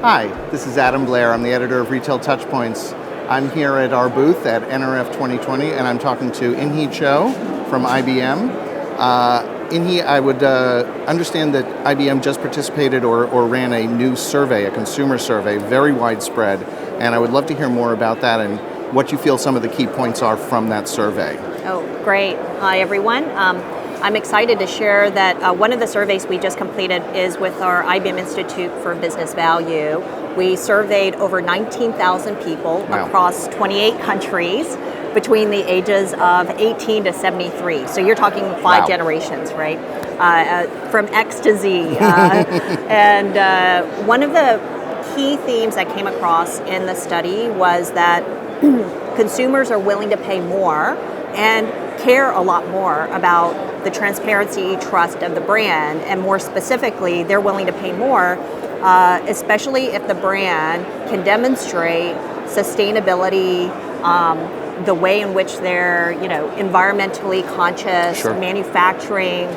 Hi, this is Adam Blair. I'm the editor of Retail Touchpoints. I'm here at our booth at NRF 2020, and I'm talking to Inhi Cho from IBM. Inhi, I would understand that IBM just participated or ran a new survey, a consumer survey, very widespread, and I would love to hear more about that and what you feel some of the key points are from that survey. Oh, great. Hi, everyone. I'm excited to share that one of the surveys we just completed is with our IBM Institute for Business Value. We surveyed over 19,000 people across 28 countries between the ages of 18 to 73. So you're talking five generations, right? From X to Z. And one of the key themes that came across in the study was that consumers are willing to pay more and care a lot more about the transparency, trust of the brand, and more specifically, they're willing to pay more, especially if the brand can demonstrate sustainability, the way in which they're, environmentally conscious, manufacturing,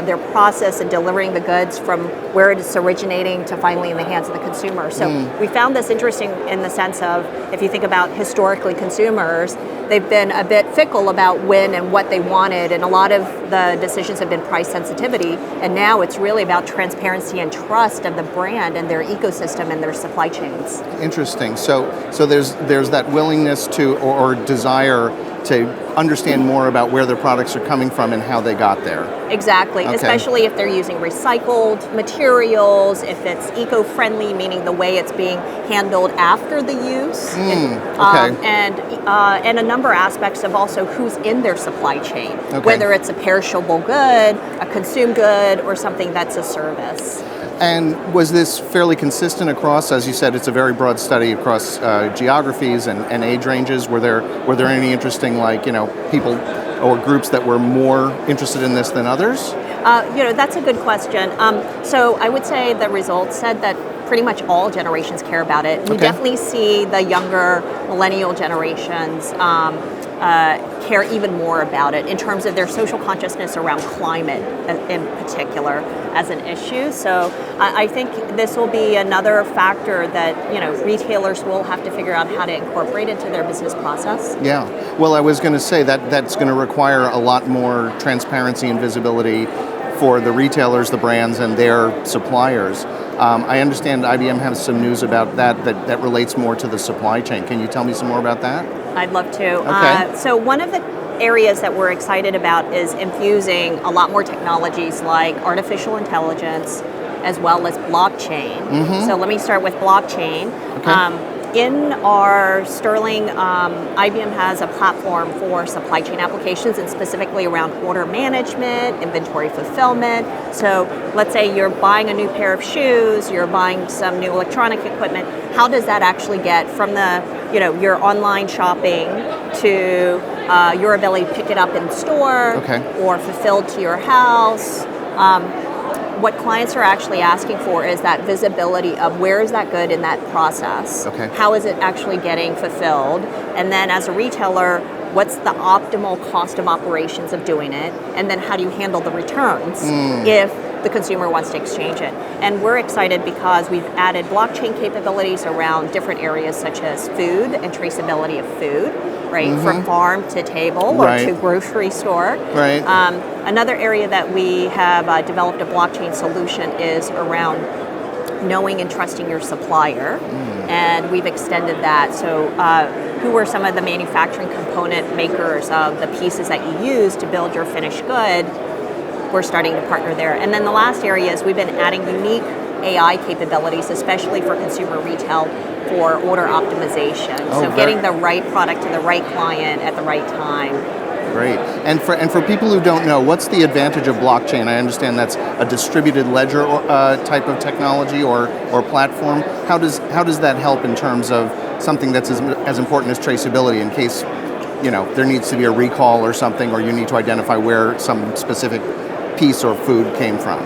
their process and delivering the goods from where it is originating to finally in the hands of the consumer. So we found this interesting in the sense of, if you think about historically consumers, they've been a bit fickle about when and what they wanted, and a lot of the decisions have been price sensitivity, and now it's really about transparency and trust of the brand and their ecosystem and their supply chains. Interesting. So there's that willingness to or desire to understand more about where their products are coming from and how they got there. Exactly, especially if they're using recycled materials, if it's eco-friendly, meaning the way it's being handled after the use, and a number of aspects of also who's in their supply chain, whether it's a perishable good, a consumed good, or something that's a service. And was this fairly consistent across, as you said, it's a very broad study across geographies and age ranges? Were there any interesting, people or groups that were more interested in this than others? That's a good question. So I would say the results said that pretty much all generations care about it. We definitely see the younger millennial generations care even more about it in terms of their social consciousness around climate in particular as an issue. So I think this will be another factor that retailers will have to figure out how to incorporate into their business process. Yeah, well, I was going to say that's going to require a lot more transparency and visibility for the retailers, the brands, and their suppliers. I understand IBM has some news about that relates more to the supply chain. Can you tell me some more about that? I'd love to. So one of the areas that we're excited about is infusing a lot more technologies like artificial intelligence as well as blockchain. So let me start with blockchain. In our Sterling, IBM has a platform for supply chain applications and specifically around order management, inventory fulfillment. So let's say you're buying a new pair of shoes, you're buying some new electronic equipment. How does that actually get from the, your online shopping to your ability to pick it up in store or fulfilled to your house? What clients are actually asking for is that visibility of where is that good in that process? How is it actually getting fulfilled? And then as a retailer, what's the optimal cost of operations of doing it? And then how do you handle the returns if the consumer wants to exchange it? And we're excited because we've added blockchain capabilities around different areas such as food and traceability of food, from farm to table or to grocery store. Another area that we have developed a blockchain solution is around knowing and trusting your supplier, and we've extended that. So who are some of the manufacturing component makers of the pieces that you use to build your finished good? We're starting to partner there. And then the last area is we've been adding unique AI capabilities, especially for consumer retail, for order optimization. So getting the right product to the right client at the right time. Great. And for people who don't know, what's the advantage of blockchain? I understand that's a distributed ledger type of technology or platform. How does that help in terms of something that's as important as traceability in case there needs to be a recall or something, or you need to identify where some specific piece or food came from?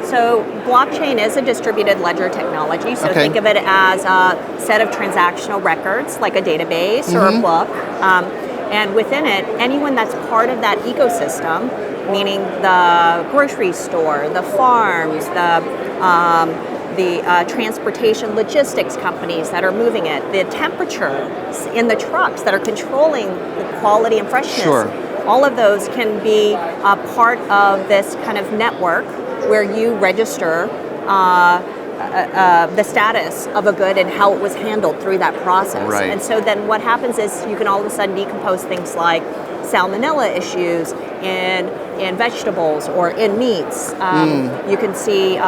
So blockchain is a distributed ledger technology. So think of it as a set of transactional records, like a database or a book. And within it, anyone that's part of that ecosystem, meaning the grocery store, the farms, the transportation logistics companies that are moving it, the temperature in the trucks that are controlling the quality and freshness. Sure. All of those can be a part of this kind of network where you register the status of a good and how it was handled through that process. Right. And so then what happens is you can all of a sudden decompose things like salmonella issues in vegetables or in meats. You can see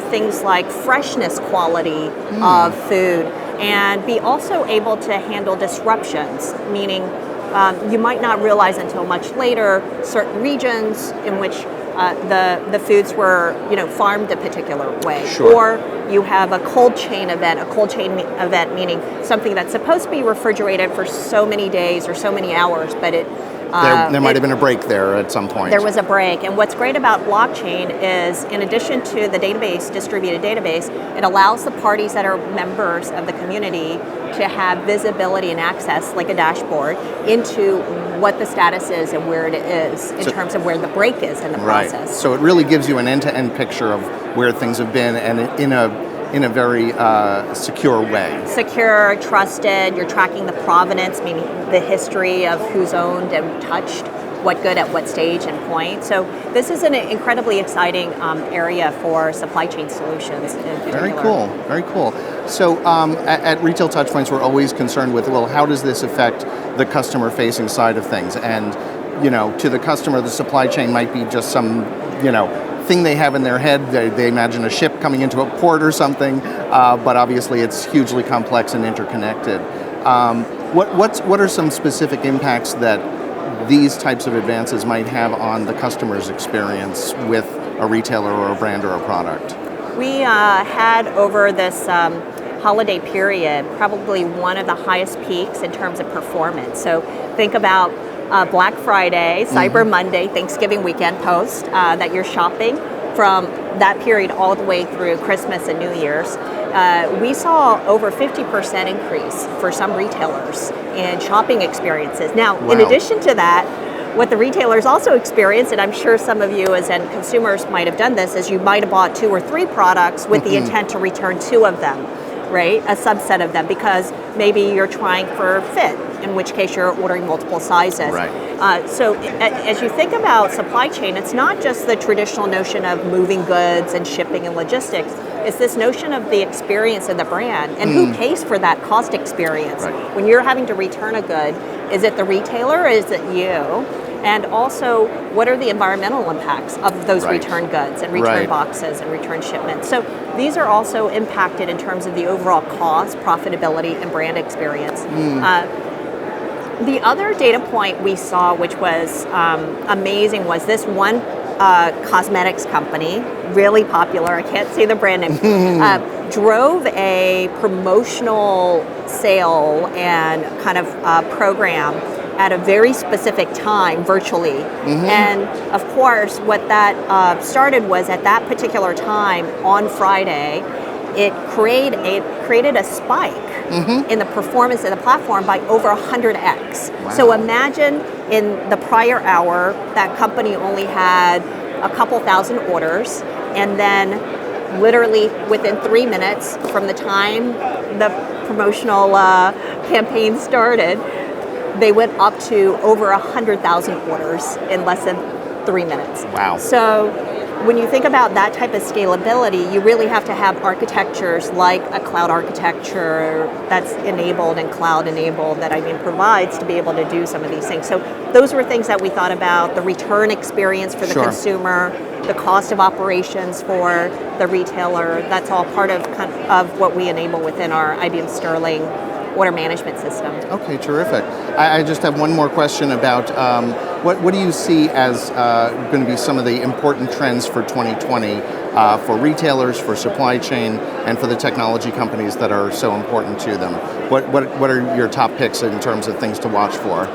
things like freshness quality of food, and be also able to handle disruptions, meaning you might not realize until much later certain regions in which the foods were farmed a particular way. Sure. Or you have a cold chain event. A cold chain event meaning something that's supposed to be refrigerated for so many days or so many hours, but there might have been a break there at some point. There was a break. And what's great about blockchain is, in addition to the database, distributed database, it allows the parties that are members of the community to have visibility and access, like a dashboard, into what the status is and where it is in terms of where the break is in the process. Right. So it really gives you an end-to-end picture of where things have been, and in a very secure way. Secure, trusted, you're tracking the provenance, meaning the history of who's owned and touched what good at what stage and point. So this is an incredibly exciting area for supply chain solutions in particular. Very cool, very cool. So at Retail Touchpoints, we're always concerned with, well, how does this affect the customer-facing side of things? And, to the customer, the supply chain might be just some, thing they have in their head. They imagine a ship coming into a port or something, but obviously it's hugely complex and interconnected. What are some specific impacts that these types of advances might have on the customer's experience with a retailer or a brand or a product? We had over this holiday period probably one of the highest peaks in terms of performance. So think about Black Friday, Cyber Monday, Thanksgiving weekend post that you're shopping from that period all the way through Christmas and New Year's. We saw over 50% increase for some retailers in shopping experiences. Now, in addition to that, what the retailers also experience, and I'm sure some of you as end consumers might have done this, is you might have bought 2 or 3 products with the intent to return 2 of them, right? A subset of them, because maybe you're trying for fit, in which case you're ordering multiple sizes. Right. So as you think about supply chain, it's not just the traditional notion of moving goods and shipping and logistics. It's this notion of the experience of the brand and who pays for that cost experience. Right. When you're having to return a good, is it the retailer or is it you? And also, what are the environmental impacts of those return goods and return boxes and return shipments? So these are also impacted in terms of the overall cost, profitability, and brand experience. The other data point we saw, which was amazing, was this one cosmetics company, really popular, I can't say the brand name, drove a promotional sale and kind of program at a very specific time virtually. And of course, what that started was at that particular time on Friday, it created a spike in the performance of the platform by over 100x. Wow. So imagine in the prior hour, that company only had a couple thousand orders, and then literally within 3 minutes from the time the promotional campaign started, they went up to over 100,000 orders in less than 3 minutes. Wow. So when you think about that type of scalability, you really have to have architectures like a cloud architecture that's enabled and cloud enabled that IBM provides to be able to do some of these things. So those were things that we thought about: the return experience for the consumer, the cost of operations for the retailer. That's all part of what we enable within our IBM Sterling order management system. Okay, terrific. I just have one more question about what do you see as going to be some of the important trends for 2020 for retailers, for supply chain, and for the technology companies that are so important to them? What are your top picks in terms of things to watch for?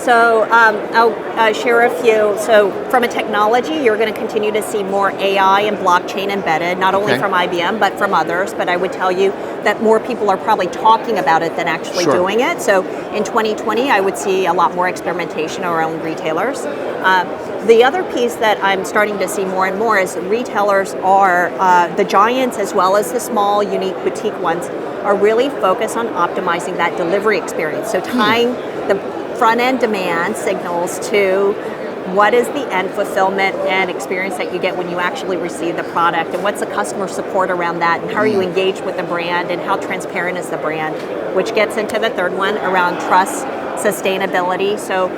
So I'll share a few. So from a technology, you're going to continue to see more AI and blockchain embedded, not only from IBM, but from others. But I would tell you that more people are probably talking about it than actually doing it. So in 2020, I would see a lot more experimentation around retailers. The other piece that I'm starting to see more and more is retailers are, the giants as well as the small, unique boutique ones, are really focused on optimizing that delivery experience. So tying the front-end demand signals to what is the end fulfillment and experience that you get when you actually receive the product, and what's the customer support around that, and how are you engaged with the brand, and how transparent is the brand, which gets into the third one around trust, sustainability. So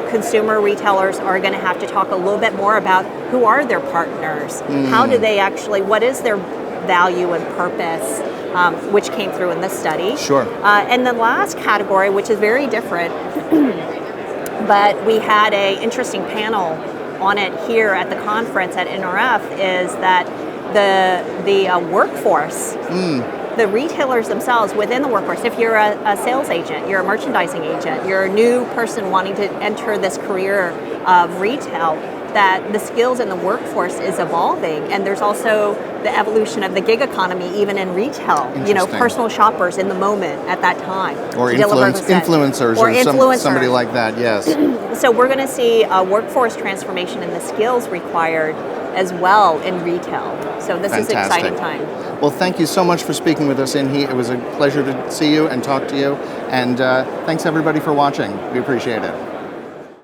consumer retailers are going to have to talk a little bit more about who are their partners, how do they actually, what is their value and purpose, which came through in this study. And the last category, which is very different, but we had an interesting panel on it here at the conference at NRF, is that the workforce, the retailers themselves within the workforce, if you're a sales agent, you're a merchandising agent, you're a new person wanting to enter this career of retail, that the skills in the workforce is evolving, and there's also the evolution of the gig economy even in retail. You know, personal shoppers in the moment at that time. Or influencers or somebody like that, yes. So we're going to see a workforce transformation in the skills required as well in retail. So this is an exciting time. Well, thank you so much for speaking with us, Inhi. It was a pleasure to see you and talk to you. And thanks everybody for watching. We appreciate it.